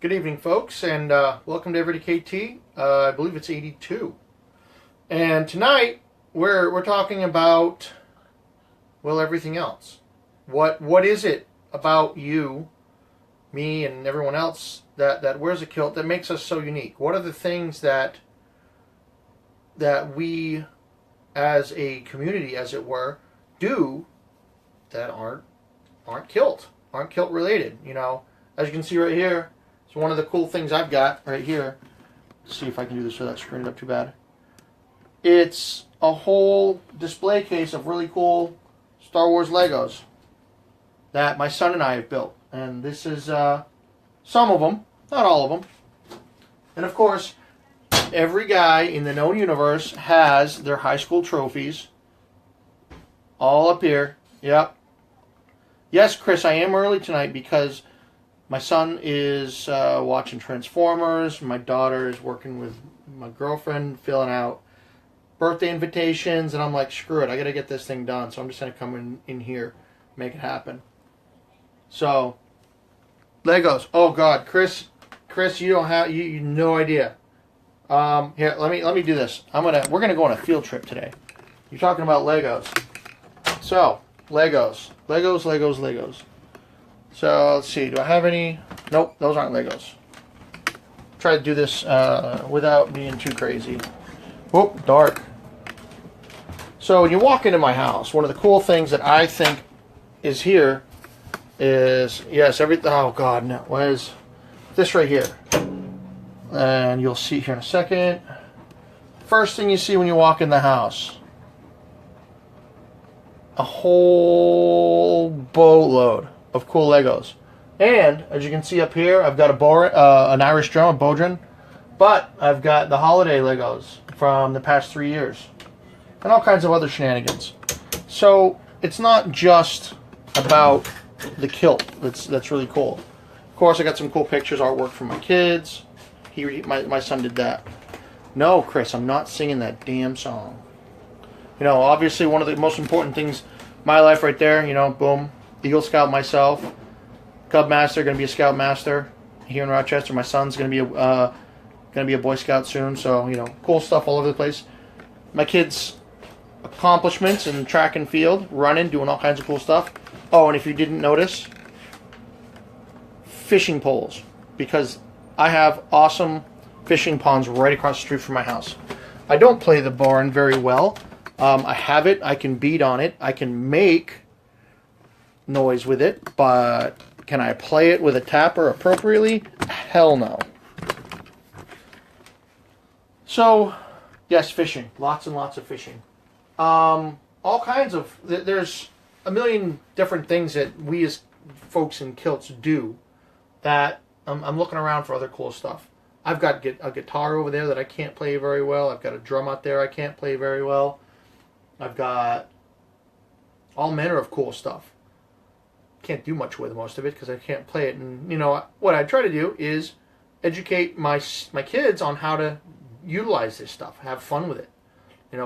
Good evening, folks, and welcome to everydaykt. I believe it's 82. And tonight we're talking about, well, everything else. What is it about you, me, and everyone else that wears a kilt that makes us so unique? What are the things that we, as a community, as it were, do that aren't kilt related? As you can see right here. So one of the cool things I've got right here, let's see if I can do this without screwing it up too bad. It's a whole display case of really cool Star Wars Legos that my son and I have built. And this is some of them, not all of them. And of course, every guy in the known universe has their high school trophies all up here. Yep. Yes, Chris, I am early tonight because my son is watching Transformers. My daughter is working with my girlfriend, filling out birthday invitations. And I'm like, screw it, I got to get this thing done. So I'm just going to come in here, make it happen. So, Legos. Oh, God. Chris, you don't have, you no idea. Here, let me do this. We're going to go on a field trip today. You're talking about Legos. So, Legos. So, let's see. Do I have any? Nope, those aren't Legos. Try to do this without being too crazy. Oh, dark. So, when you walk into my house, one of the cool things that I think is here is, yes, oh, God, no. What is this right here? And you'll see here in a second. First thing you see when you walk in the house. A whole boatload of cool Legos. And, as you can see up here, I've got an Irish drum, a bodhrán. But I've got the holiday Legos from the past 3 years. And all kinds of other shenanigans. So, it's not just about the kilt that's really cool. Of course, I got some cool pictures, artwork from my kids. My son did that. No, Chris, I'm not singing that damn song. Obviously one of the most important things in my life right there, boom. Eagle Scout myself, Cub Master, going to be a Scout Master here in Rochester. My son's going to be a Boy Scout soon. So cool stuff all over the place. My kids' accomplishments in track and field, running, doing all kinds of cool stuff. Oh, and if you didn't notice, fishing poles, because I have awesome fishing ponds right across the street from my house. I don't play the barn very well. I have it. I can beat on it. I can make noise with it, but can I play it with a tapper appropriately? Hell no. So, yes, fishing. Lots and lots of fishing. All kinds of... There's a million different things that we as folks in kilts do that I'm looking around for other cool stuff. I've got a guitar over there that I can't play very well. I've got a drum out there I can't play very well. I've got all manner of cool stuff. Can't do much with most of it because I can't play it. And what I try to do is educate my kids on how to utilize this stuff, have fun with it.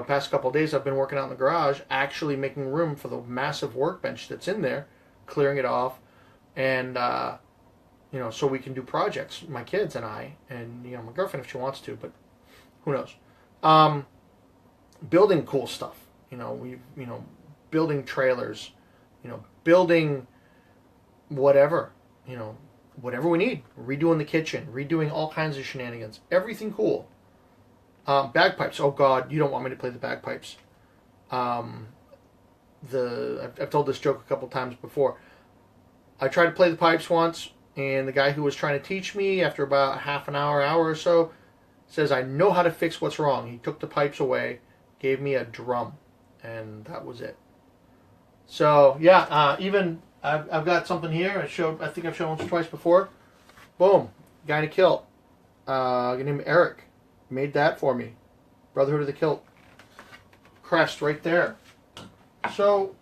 Past couple of days I've been working out in the garage, actually making room for the massive workbench that's in there, clearing it off, and so we can do projects, my kids and I, and my girlfriend if she wants to, but who knows? Building cool stuff. Building trailers, building whatever, whatever we need. Redoing the kitchen, redoing all kinds of shenanigans. Everything cool. Bagpipes. Oh God, you don't want me to play the bagpipes. I've told this joke a couple times before. I tried to play the pipes once, and the guy who was trying to teach me, after about half an hour or so, says, I know how to fix what's wrong. He took the pipes away, gave me a drum, and that was it. So, yeah, even I've got something here. I think I've shown once or twice before. Boom. Guy in a kilt. A guy named Eric made that for me. Brotherhood of the Kilt. Crest right there. So,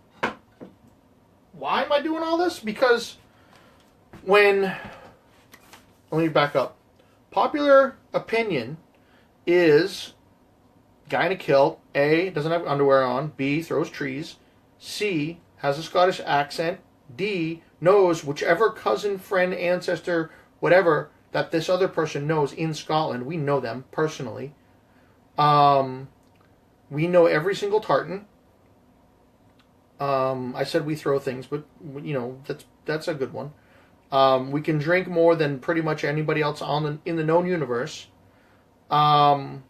why am I doing all this? Because let me back up. Popular opinion is guy in a kilt, A, doesn't have underwear on, B, throws trees, C, has a Scottish accent, D, knows whichever cousin, friend, ancestor, whatever that this other person knows in Scotland. We know them personally. We know every single tartan. I said we throw things, but that's a good one. We can drink more than pretty much anybody else in the known universe. And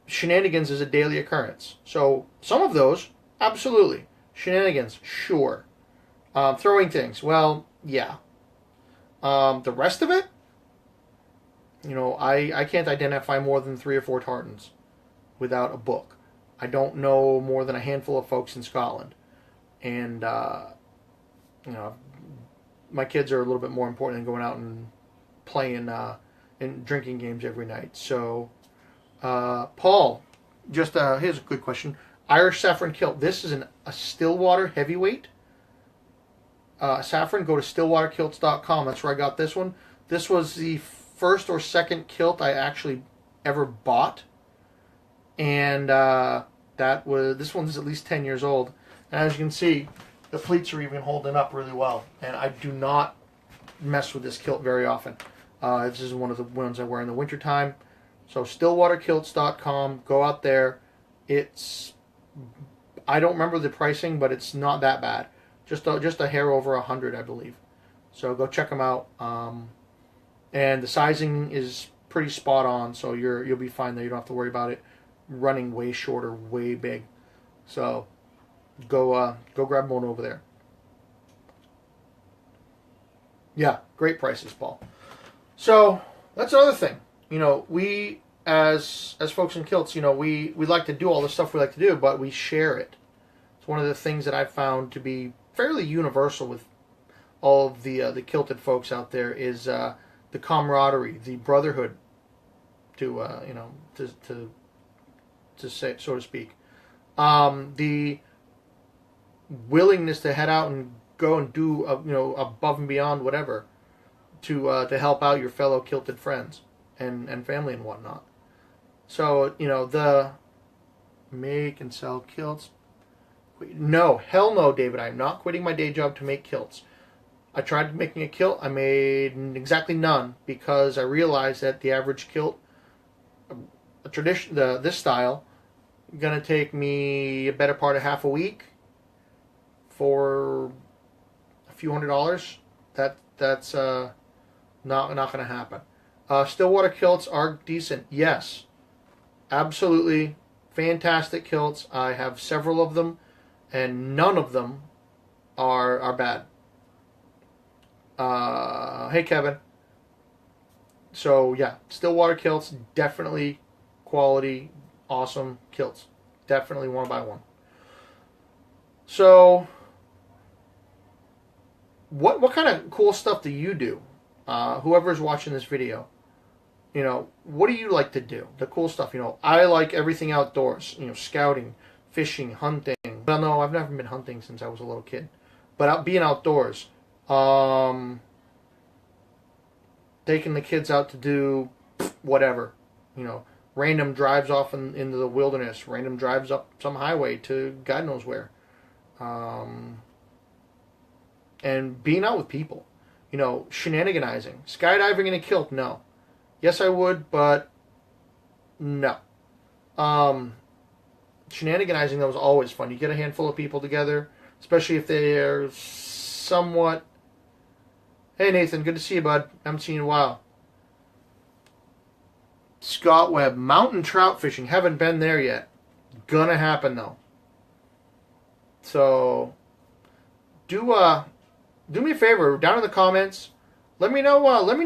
shenanigans is a daily occurrence. So some of those, absolutely. Shenanigans, sure. Throwing things, well, yeah. The rest of it, I can't identify more than 3 or 4 tartans without a book. I don't know more than a handful of folks in Scotland. And, my kids are a little bit more important than going out and playing and drinking games every night. So, Paul, just here's a good question. Irish saffron kilt. This is a Stillwater heavyweight. Saffron, go to stillwaterkilts.com. That's where I got this one. This was the first or second kilt I actually ever bought. And this one's at least 10 years old. And as you can see, the pleats are even holding up really well. And I do not mess with this kilt very often. This is one of the ones I wear in the wintertime. So stillwaterkilts.com. Go out there. I don't remember the pricing, but it's not that bad. Just a hair over 100, I believe. So go check them out. And the sizing is pretty spot on, so you'll be fine there. You don't have to worry about it running way short or way big. So go grab one over there. Yeah, great prices, Paul. So that's another thing. We as folks in kilts, we like to do all the stuff we like to do, but we share it. It's one of the things that I've found to be fairly universal with all of the kilted folks out there is the camaraderie, the brotherhood, to say, so to speak, the willingness to head out and go and do above and beyond whatever to help out your fellow kilted friends and family and whatnot. So the make and sell kilts. No, hell no, David. I'm not quitting my day job to make kilts. I tried making a kilt. I made exactly none because I realized that the average kilt, this style, gonna take me a better part of half a week for a few $100s. That's not gonna happen. Stillwater kilts are decent. Yes, absolutely fantastic kilts. I have several of them. And none of them are bad. Hey, Kevin. So, yeah, Stillwater kilts, definitely quality, awesome kilts. Definitely want to buy one. So, what kind of cool stuff do you do? Whoever's watching this video, what do you like to do? The cool stuff, I like everything outdoors. Scouting, fishing, hunting. Well, no, I've never been hunting since I was a little kid. But being outdoors. Taking the kids out to do whatever. Random drives off into the wilderness. Random drives up some highway to God knows where. And being out with people. Shenaniganizing. Skydiving in a kilt, no. Yes, I would, but no. Shenaniganizing, that was always fun. You get a handful of people together, especially if they're somewhat... Hey, Nathan, good to see you, bud. Haven't seen you in a while. Scott Webb, mountain trout fishing. Haven't been there yet. Gonna happen, though. So, do me a favor, down in the comments, let me know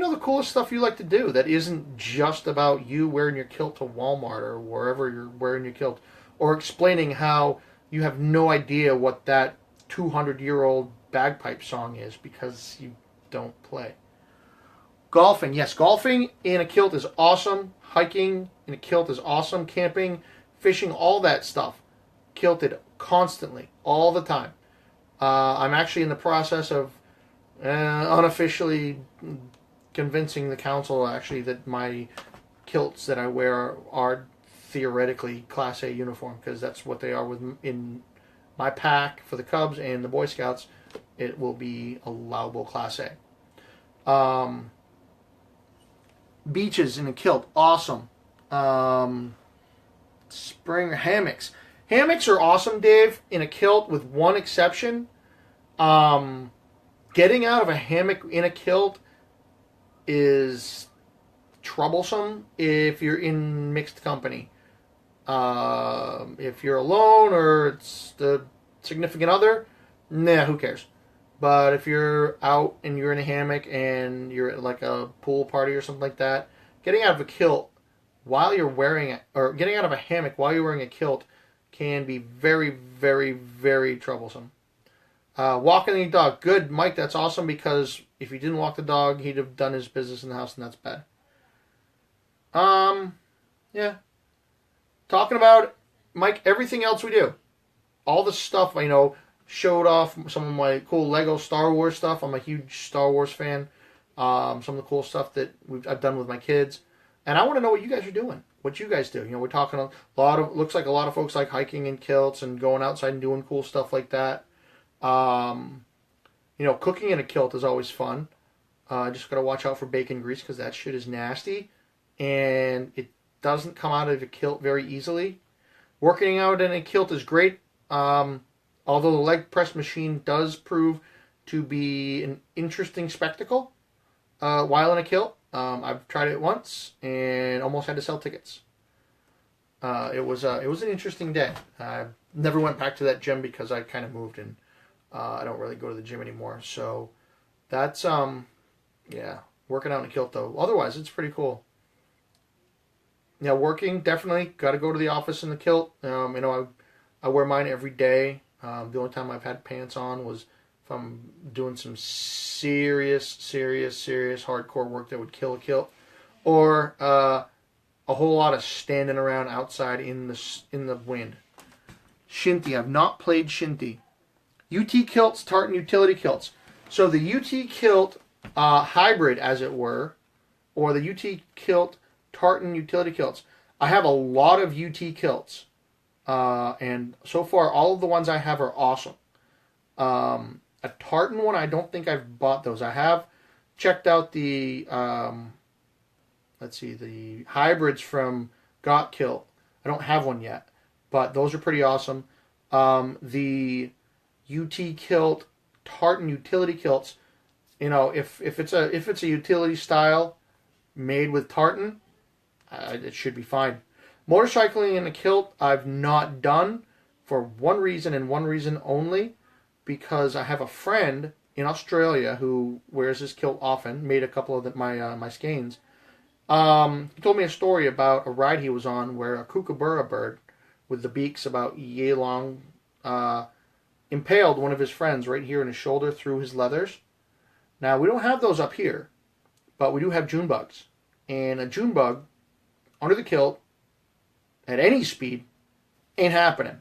the coolest stuff you like to do that isn't just about you wearing your kilt to Walmart or wherever you're wearing your kilt. Or explaining how you have no idea what that 200-year-old bagpipe song is because you don't play. Golfing. Yes, golfing in a kilt is awesome. Hiking in a kilt is awesome. Camping, fishing, all that stuff. Kilted constantly, all the time. I'm actually in the process of unofficially convincing the council actually that my kilts that I wear are theoretically Class A uniform, because that's what they are in my pack for the Cubs and the Boy Scouts. It will be allowable Class A. Um, beaches in a kilt, awesome. Spring hammocks. Hammocks are awesome, Dave, in a kilt with one exception. Um, getting out of a hammock in a kilt is troublesome if you're in mixed company. If you're alone or it's the significant other, nah, who cares? But if you're out and you're in a hammock and you're at like a pool party or something like that, getting out of a kilt while you're wearing it, or getting out of a hammock while you're wearing a kilt can be very, very, very troublesome. Walking the dog, good, Mike. That's awesome because if he didn't walk the dog, he'd have done his business in the house, and that's bad. Yeah. Talking about, Mike, everything else we do, all the stuff, showed off some of my cool Lego Star Wars stuff. I'm a huge Star Wars fan. Some of the cool stuff that I've done with my kids, and I want to know what you guys are doing. What you guys do? We're talking a lot of. Looks like a lot of folks like hiking in kilts and going outside and doing cool stuff like that. Cooking in a kilt is always fun. Just gotta watch out for bacon grease because that shit is nasty, and it doesn't come out of a kilt very easily. Working out in a kilt is great. Although the leg press machine does prove to be an interesting spectacle while in a kilt. I've tried it once and almost had to sell tickets. It was an interesting day. I never went back to that gym because I kind of moved and I don't really go to the gym anymore. So that's working out in a kilt though. Otherwise, it's pretty cool. Yeah, working definitely got to go to the office in the kilt. I wear mine every day. The only time I've had pants on was if I'm doing some serious hardcore work that would kill a kilt, or a whole lot of standing around outside in the wind. Shinty, I've not played Shinty. UT kilts, tartan utility kilts. So the UT kilt hybrid, as it were, or the UT kilt tartan utility kilts. I have a lot of UT kilts. And so far, all of the ones I have are awesome. A tartan one, I don't think I've bought those. I have checked out the, the hybrids from Got Kilt. I don't have one yet, but those are pretty awesome. The UT kilt, tartan utility kilts, if it's a utility style made with tartan, it should be fine. Motorcycling in a kilt, I've not done for one reason and one reason only, because I have a friend in Australia who wears this kilt often, made a couple of my skeins. He told me a story about a ride he was on where a kookaburra bird with the beaks about yay long impaled one of his friends right here in his shoulder through his leathers. Now, we don't have those up here, but we do have June bugs. And a June bug under the kilt at any speed ain't happening.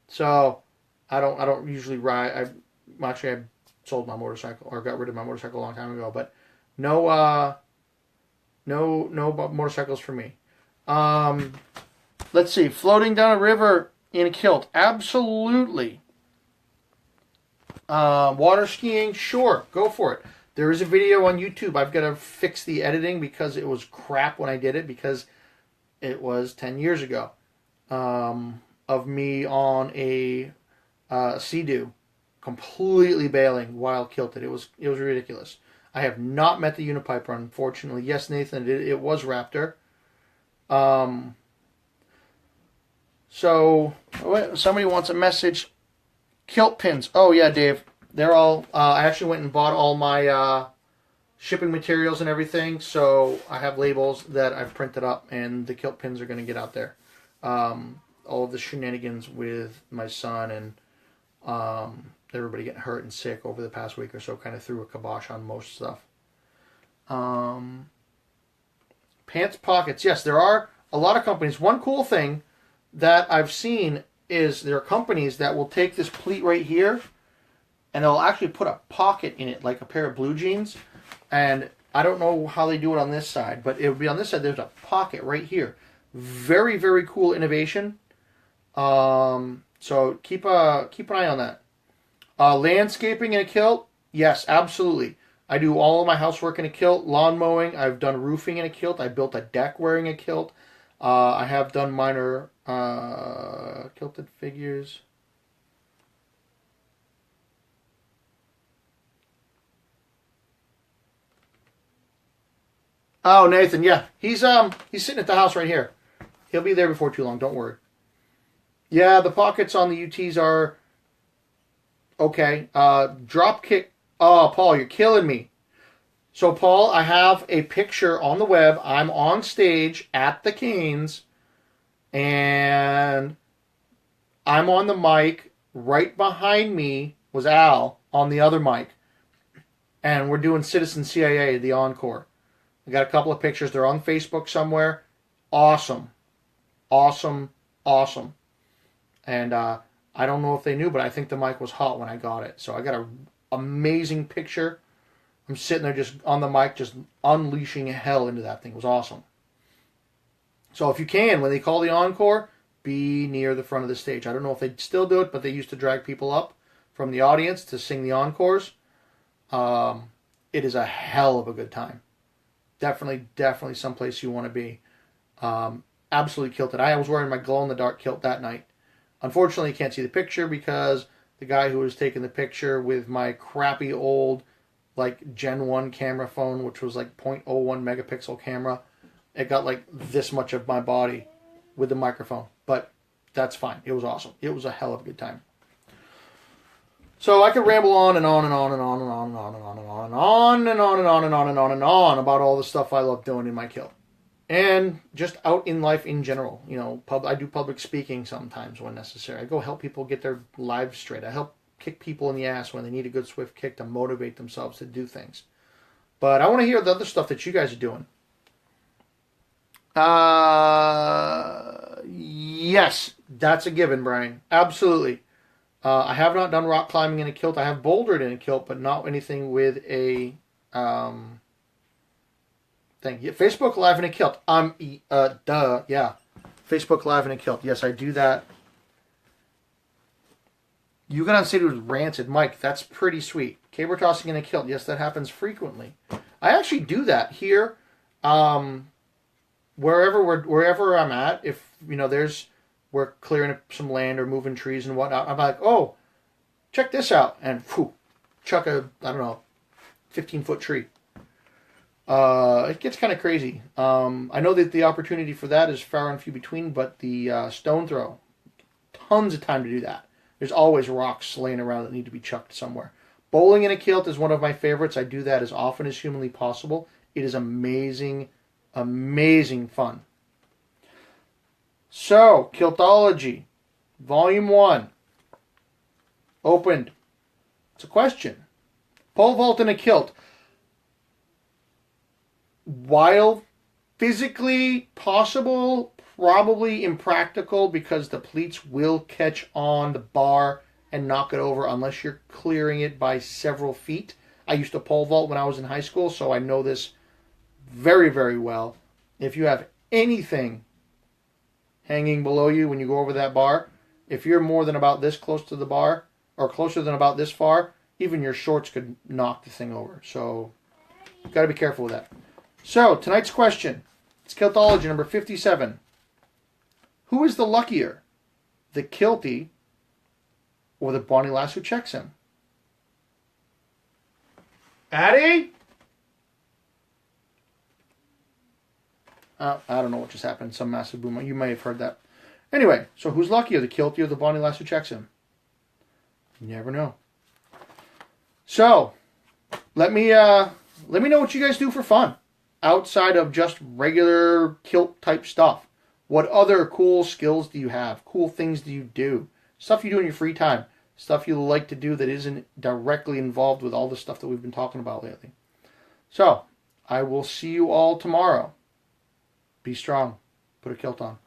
So I don't usually ride. I sold my motorcycle or got rid of my motorcycle a long time ago, but no motorcycles for me. Let's see, floating down a river in a kilt, absolutely. Water skiing, sure, go for it. There is a video on YouTube. I've got to fix the editing because it was crap when I did it, because it was 10 years ago, of me on a Sea-Doo, completely bailing while kilted. It was ridiculous. I have not met the Unipiper, unfortunately. Yes, Nathan, it was Raptor. So, somebody wants a message. Kilt pins. Oh, yeah, Dave. They're all, I actually went and bought all my shipping materials and everything, so I have labels that I've printed up, and the kilt pins are going to get out there. All of the shenanigans with my son and everybody getting hurt and sick over the past week or so kind of threw a kibosh on most stuff. Pants pockets. Yes, there are a lot of companies. One cool thing that I've seen is there are companies that will take this pleat right here and they'll actually put a pocket in it like a pair of blue jeans. And I don't know how they do it on this side, but it would be on this side. There's a pocket right here. Very, very cool innovation. So keep an eye on that. Landscaping in a kilt, yes, absolutely. I do all of my housework in a kilt. Lawn mowing, I've done roofing in a kilt. I built a deck wearing a kilt. I have done minor kilted figures. Oh, Nathan, yeah. He's sitting at the house right here. He'll be there before too long, don't worry. Yeah, the pockets on the UTs are okay. Drop kick. Oh, Paul, you're killing me. So, Paul, I have a picture on the web. I'm on stage at the Canes, and I'm on the mic. Right behind me was Al on the other mic, and we're doing Citizen CIA, the encore. I got a couple of pictures. They're on Facebook somewhere. Awesome. Awesome. Awesome. And I don't know if they knew, but I think the mic was hot when I got it. So I got an amazing picture. I'm sitting there just on the mic, just unleashing hell into that thing. It was awesome. So if you can, when they call the encore, be near the front of the stage. I don't know if they still do it, but they used to drag people up from the audience to sing the encores. It is a hell of a good time. Definitely someplace you want to be. Absolutely kilted. I was wearing my glow-in-the-dark kilt that night. Unfortunately, you can't see the picture because the guy who was taking the picture with my crappy old like Gen 1 camera phone, which was like 0.01 megapixel camera, it got like this much of my body with the microphone. But that's fine. It was awesome. It was a hell of a good time. So I could ramble on and on and on and on and on and on and on and on and on and on and on and on and on and on about all the stuff I love doing in my kilt. And just out in life in general. You know, I do public speaking sometimes when necessary. I go help people get their lives straight. I help kick people in the ass when they need a good swift kick to motivate themselves to do things. But I want to hear the other stuff that you guys are doing. Yes, that's a given, Brian. Absolutely. I have not done rock climbing in a kilt. I have bouldered in a kilt, but not anything with a thing. Yeah, Facebook Live in a kilt. Yeah. Facebook Live in a kilt. Yes, I do that. You got on stage with Rancid. Mike, that's pretty sweet. Caber tossing in a kilt. Yes, that happens frequently. I actually do that here. Wherever I'm at, if, you know, we're clearing up some land or moving trees and whatnot, I'm like, oh, check this out. And chuck a, 15-foot tree. It gets kind of crazy. I know that the opportunity for that is far and few between, but the stone throw, tons of time to do that. There's always rocks laying around that need to be chucked somewhere. Bowling in a kilt is one of my favorites. I do that as often as humanly possible. It is amazing, amazing fun. So, Kiltology, Volume 1, opened. It's a question. Pole vault in a kilt. While physically possible, probably impractical because the pleats will catch on the bar and knock it over unless you're clearing it by several feet. I used to pole vault when I was in high school, so I know this very, very well. If you have anything hanging below you when you go over that bar, if you're more than about this close to the bar, or closer than about this far, even your shorts could knock the thing over. So, got to be careful with that. So, tonight's question. It's Kiltology number 57. Who is the luckier? The kiltie or the Bonnie lass who checks him? Addie? I don't know what just happened. Some massive boom. You may have heard that. Anyway, so who's luckier, the kiltie or the Bonnie lass who checks him? You never know. So, let me know what you guys do for fun outside of just regular kilt type stuff. What other cool skills do you have? Cool things do you do? Stuff you do in your free time. Stuff you like to do that isn't directly involved with all the stuff that we've been talking about lately. So, I will see you all tomorrow. Be strong. Put a kilt on.